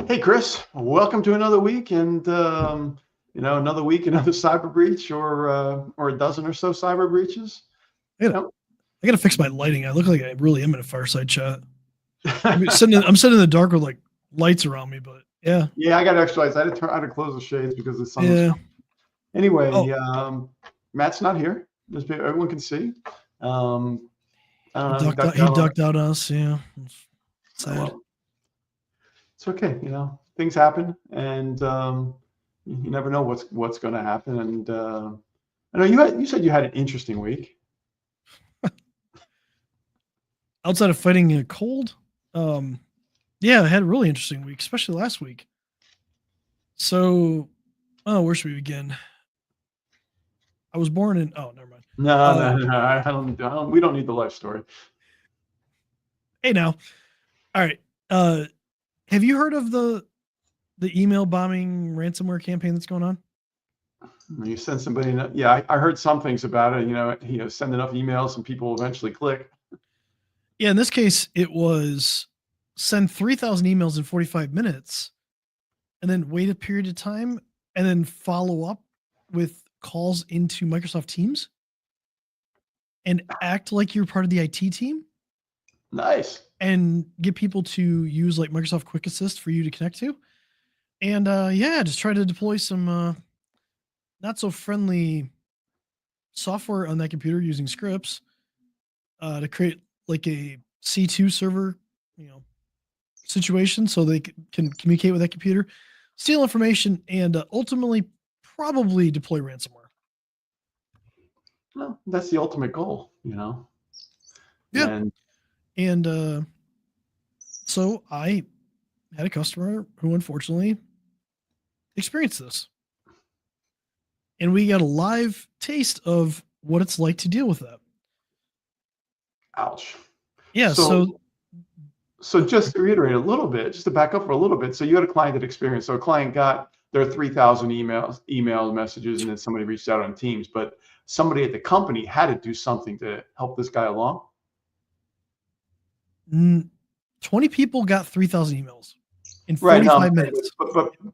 Hey, Chris, welcome to another week, and another week, another cyber breach, or a dozen or so cyber breaches. I gotta, You I gotta fix my lighting. I look like I really am in a fireside chat. I'm sitting in the dark with like lights around me, but yeah, Yeah, I got to exercise. I had to close the shades because the sun was. yeah. Anyway, Oh, Matt's not here. Everyone can see. I don't know. He ducked he out on it. ducked out on us. Yeah, it's Oh, sad. well, it's okay. Things happen, and you never know what's going to happen. And I know you said you had an interesting week. Outside of fighting a cold, um, yeah, I had a really interesting week, especially last week. So, oh, where should we begin? I was born in. Oh, never mind. No, Uh, no, no. I don't. We don't need the life story. hey now, all right. Uh, have you heard of the email bombing ransomware campaign that's going on? You send somebody. Yeah, I heard some things about it. Send enough emails and people will eventually click. Yeah, in this case, it was send 3,000 emails in 45 minutes and then wait a period of time and then follow up with calls into Microsoft Teams and act like you're part of the IT team Nice. and get people to use like Microsoft Quick Assist for you to connect to. And yeah, just try to deploy some not so friendly software on that computer using scripts to create like a C2 server, you know, situation so they can communicate with that computer, steal information, and ultimately probably deploy ransomware. Well, that's the ultimate goal. Yeah. And And so I had a customer who unfortunately experienced this. And we got a live taste of what it's like to deal with that. ouch. Yeah. So, So, so just to reiterate a little bit, just to back up for a little bit. So you had a client that experienced. So a client got their 3,000 email messages, and then somebody reached out on Teams. But somebody at the company had to do something to help this guy along. 20 people got 3,000 emails in Right. No, 45 minutes.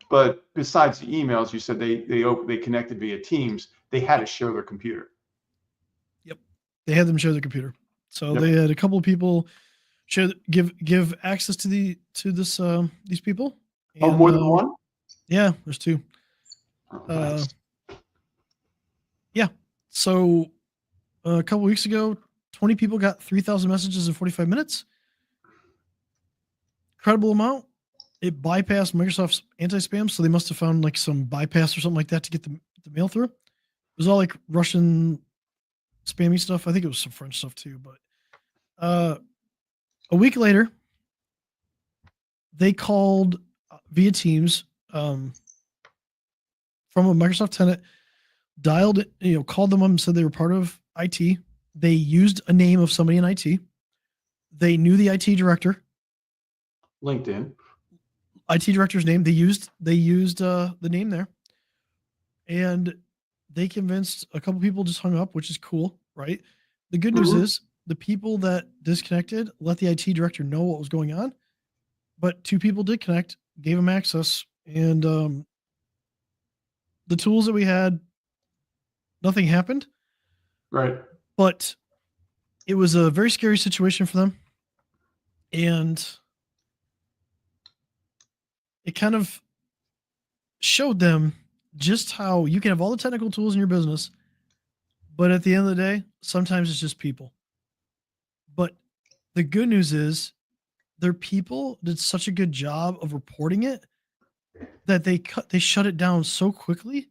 but besides the emails, you said they connected via Teams. They had to share their computer. Yep. They had them share their computer. So Yep. they had a couple of people give access to this these people, Oh, and more than one? yeah, there's two. Oh, Uh, nice. yeah. So a couple weeks ago, 20 people got 3,000 messages in 45 minutes. Incredible amount. It bypassed Microsoft's anti-spam, so they must have found like some bypass or something like that to get the mail through. It was all like Russian spammy stuff. I think it was some French stuff too. But a week later, they called via Teams from a Microsoft tenant, dialed, called them up and said they were part of IT. They used a name of somebody in IT. They knew the IT director, LinkedIn. IT director's name. They used the name there, and they convinced a couple people just hung up, which is cool, right? The good news Mhm. is the people that disconnected let the IT director know what was going on, but two people did connect, gave them access, and the tools that we had, nothing happened, Right. but it was a very scary situation for them, and it kind of showed them just how you can have all the technical tools in your business, but at the end of the day, sometimes it's just people. But the good news is their people did such a good job of reporting it that they shut it down so quickly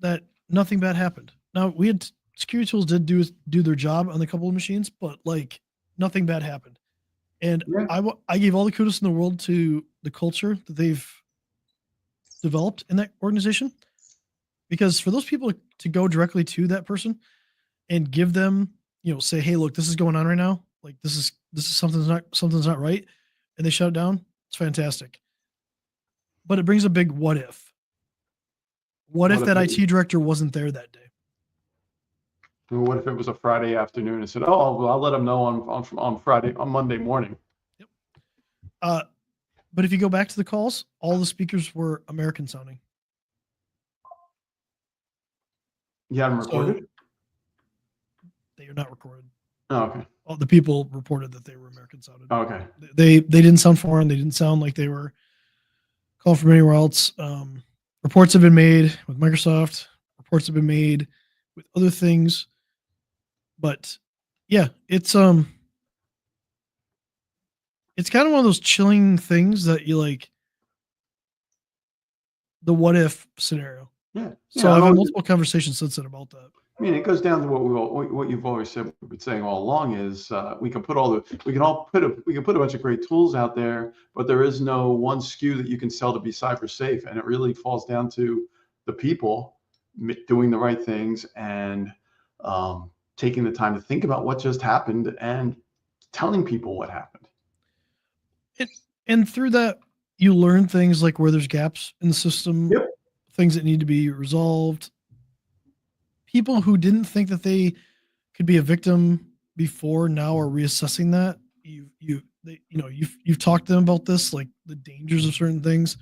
that nothing bad happened. Now we had security tools did do their job on the couple of machines, but like nothing bad happened. And Yeah. I gave all the kudos in the world to the culture that they've developed in that organization, because for those people to go directly to that person and give them, say, hey, look, this is going on right now, like this is something's not right, and they shut it down, it's fantastic. But it brings a big what What if if that it, IT director wasn't there that day? what if it was a Friday afternoon and said, "Oh, well, I'll let them know on Friday, on Monday morning." Yep. uh But if you go back to the calls, all the speakers were American sounding. You have them So recorded? they are not recorded. Oh, okay. All the people reported that they were American sounded. Oh, okay. They didn't sound foreign. They didn't sound like they were called from anywhere else. Reports have been made with Microsoft. Reports have been made with other things. But yeah, it's kind of one of those chilling things that you like, the what if scenario. Yeah. So Yeah, I've had multiple conversations since then about that. I mean, it goes down to what you've always said. We've been saying all along is we can put a bunch of great tools out there, but there is no one SKU that you can sell to be cyber safe, and it really falls down to the people doing the right things and taking the time to think about what just happened and telling people what happened. And through that, you learn things like where there's gaps in the system, Yep. things that need to be resolved. People who didn't think that they could be a victim before now are reassessing that. You've talked to them about this, like the dangers of certain things,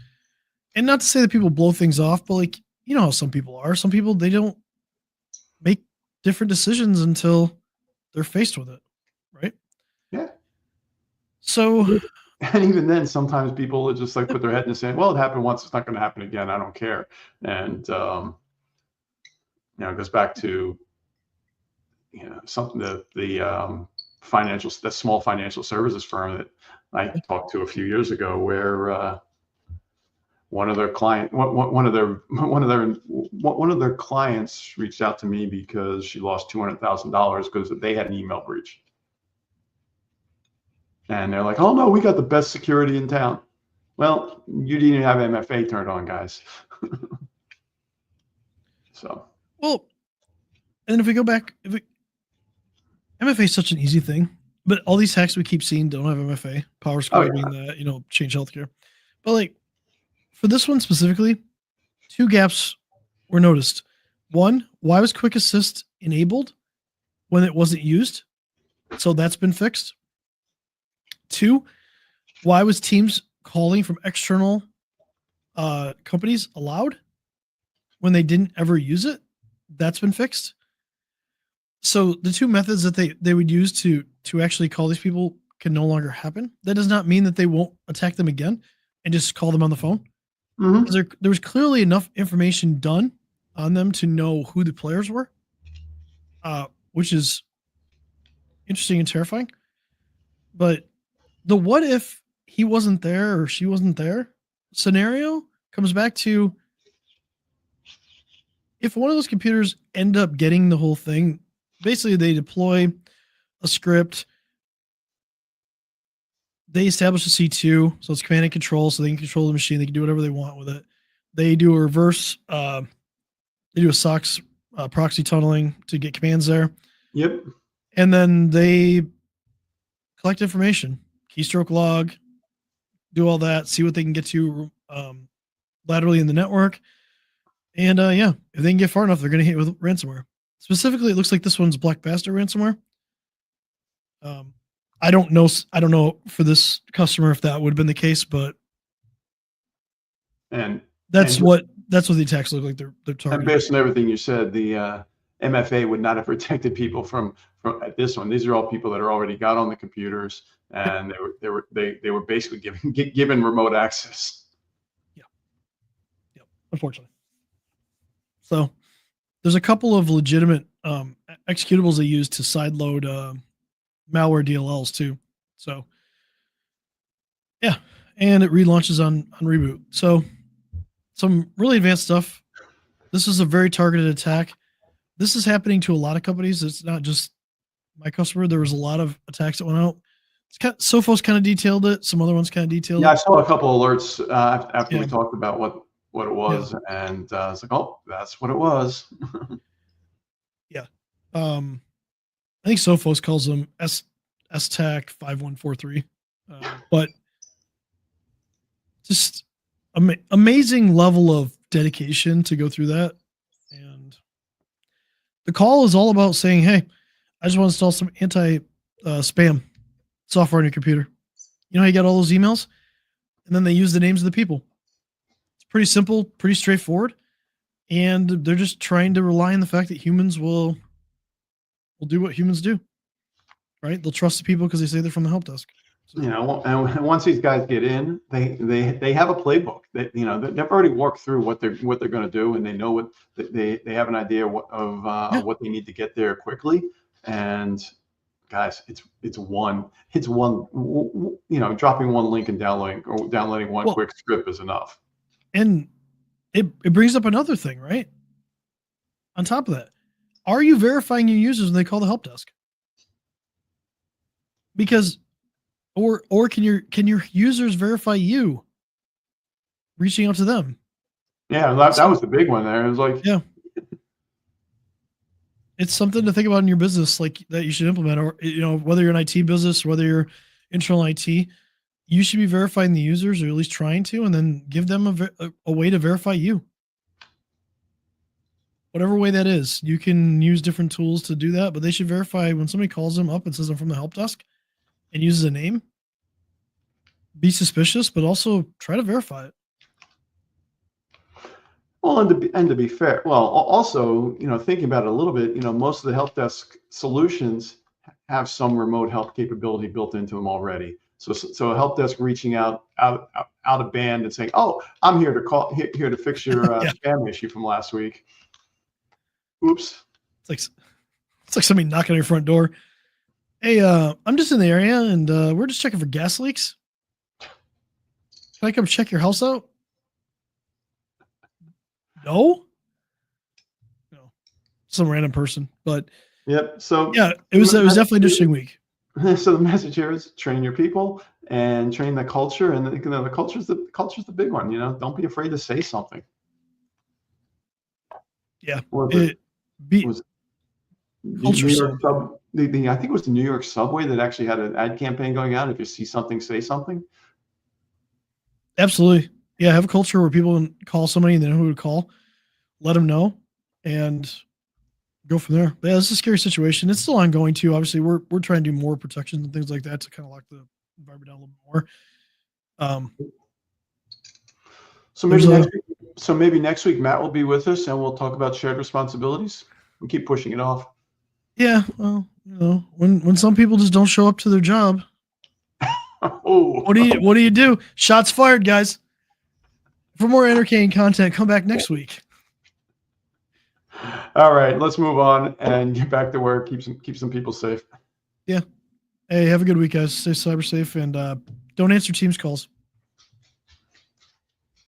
and not to say that people blow things off, but like you know how some people are. Some people they don't make different decisions until they're faced with it, right? Yeah. So, and even then, sometimes people would just like put their head in the sand. Well, it happened once; it's not going to happen again. I don't care. And it goes back to something that the small financial services firm that I talked to a few years ago, where one of their clients reached out to me because she lost $200,000 because they had an email breach. And they're like, "Oh no, we got the best security in town." Well, you didn't even have MFA turned on, guys. So. well, and if we go back, MFA is such an easy thing, but all these hacks we keep seeing don't have MFA. Power Square being that, change healthcare. But like for this one specifically, two gaps were noticed. One, why was Quick Assist enabled when it wasn't used? So that's been fixed. Two, why was Teams calling from external companies allowed when they didn't ever use it? That's been fixed. So the two methods that they would use to actually call these people can no longer happen. That does not mean that they won't attack them again and just call them on the phone. Mm-hmm. There was clearly enough information done on them to know who the players were, which is interesting and terrifying. But the what if he wasn't there or she wasn't there scenario comes back to if one of those computers end up getting the whole thing, basically they deploy a script, they establish a C2, so it's command and control, so they can control the machine, they can do whatever they want with it. They do a reverse, they do a SOX proxy tunneling to get commands there. Yep. And then they collect information, keystroke log, do all that, see what they can get to laterally in the network. And if they can get far enough, they're going to hit with ransomware. Specifically, it looks like this one's Black Bastard ransomware. I don't know for this customer if that would have been the case, but that's what the attacks look like. They're targeting. And based on everything you said, the MFA would not have protected people from this one. These are all people that are already got on the computers, and they were basically given remote access. Yeah, unfortunately. So there's a couple of legitimate executables they use to sideload malware DLLs too. So yeah, and it relaunches on reboot. So some really advanced stuff. This is a very targeted attack. This is happening to a lot of companies. It's not just my customer. There was a lot of attacks that went out. Sophos kind of detailed it. Some other ones kind of detailed it. I saw a couple alerts after we talked about what it was, and I was like, oh, that's what it was. Yeah. I think Sophos calls them STAC 5143. But just amazing level of dedication to go through that. And the call is all about saying, hey, I just want to install some anti spam software on your computer. You know how you get all those emails? and then they use the names of the people. It's pretty simple, pretty straightforward, and they're just trying to rely on the fact that humans will do what humans do, right? They'll trust the people because they say they're from the help desk. So, and once these guys get in, they have a playbook. They've already worked through what they're going to do, and they know what they have an idea of what they need to get there quickly. And guys, it's one, dropping one link and downloading one quick script is enough. And it brings up another thing, right? On top of that, are you verifying your users when they call the help desk? Because, or can your users verify you reaching out to them? Yeah, that was the big one there. It was like, yeah, it's something to think about in your business, like that you should implement, or whether you're an IT business, or whether you're internal IT, you should be verifying the users, or at least trying to, and then give them a way to verify you. Whatever way that is, you can use different tools to do that, but they should verify when somebody calls them up and says I'm from the help desk and uses a name. Be suspicious, but also try to verify it. Well, and to be fair, well, also, thinking about it a little bit, most of the help desk solutions have some remote help capability built into them already. So a help desk reaching out of band and saying, "Oh, I'm here to fix your spam issue from last week." Oops. It's like somebody knocking on your front door. Hey, I'm just in the area, and we're just checking for gas leaks. Can I come check your house out? No, some random person, but yep. So yeah, it was definitely an interesting week. So the message here is train your people and train the culture, and the culture's the big one. Don't be afraid to say something. Yeah, culture. I think it was the New York subway that actually had an ad campaign going out. If you see something, say something. Absolutely. Yeah, have a culture where people call somebody and they know who to call, let them know, and go from there. But yeah, this is a scary situation. It's still ongoing too. Obviously, we're trying to do more protections and things like that to kind of lock the environment down a little bit more. So maybe next week Matt will be with us and we'll talk about shared responsibilities. We keep pushing it off. Yeah, well, when some people just don't show up to their job. Oh, what do you do? Shots fired, guys. For more entertaining content, come back next week. All right, let's move on and get back to work. Keep some people safe. Yeah. Hey, have a good week, guys. Stay cyber safe and don't answer Teams calls.